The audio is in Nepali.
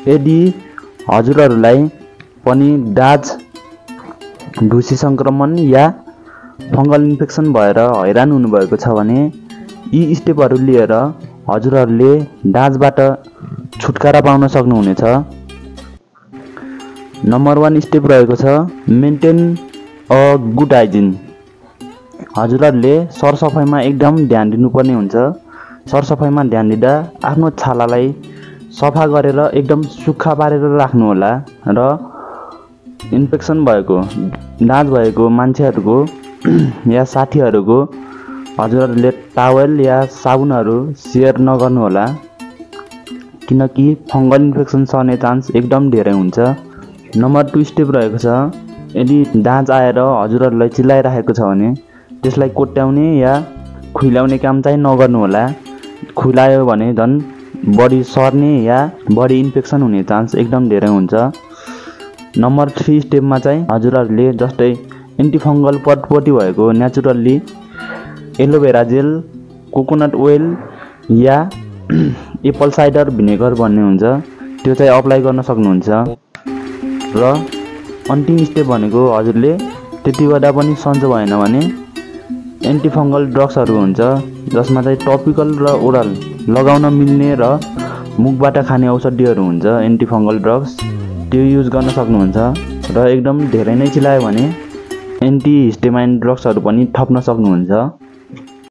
यदि हजुरहरूलाई पनि दाज, ढुसी संक्रमण या फंगल इन्फेक्सन भएर हैरान हुनुभएको छ भने यी स्टेपहरू लिएर हजुरहरूले दाजबाट छुटकारा पाउन सक्नुहुनेछ। नम्बर 1 स्टेप रहेको छ मेन्टेन अ गुड हाइजिन। हजुरहरूले सरसफाइमा एकदम ध्यान दिनुपर्ने हुन्छ। सरसफाइमा ध्यान दिँदा आफ्नो छालालाई सफा गरेर एकदम सुक्खा पारेर राख्नुहोला र इन्फेक्सन भएको, दाज भएको मान्छेहरूको या साथीहरूको हजुरहरूले टावेल या साबुनहरू सेयर नगर्नुहोला, किनकि फंगल इन्फेक्सन सर्ने चान्स एकदम धेरै हुन्छ। नम्बर 2 स्टेप रहेको छ यदि दाज आएर हजुरहरूलाई चिल्लाइराखेको छ भने त्यसलाई कोट्याउने या खुइलाउने काम चाहिँ नगर्नुहोला। खुइलायो भने झन् बढी सर्ने या बढी इन्फेक्सन हुने चान्स एकदम धेरै हुन्छ। नम्बर 3 स्टेपमा चाहिँ हजुरहरूले जस्तै एन्टिफंगल पटपटी भएको naturally aloe vera gel, coconut oil या एप्पल साइडर भिनेगर भन्ने हुन्छ, त्यो चाहिँ अप्लाई गर्न सक्नुहुन्छ। र अन्तिम स्टेप भनेको हजुरले त्यति गर्दा पनि सन्चो भएन भने एन्टिफंगल ड्रग्सहरू हुन्छ, जसमा चाहिँ टपिकल र ओरल लगाउन मिल्ने र मुखबाट खाने औषधिहरू हुन्छ एन्टिफंगल ड्रग्स, त्यो युज गर्न सक्नुहुन्छ। र एकदम धेरै नै चिलायो भने एन्टी हिस्टामाइन ड्रग्सहरू पनि थप्न सक्नुहुन्छ।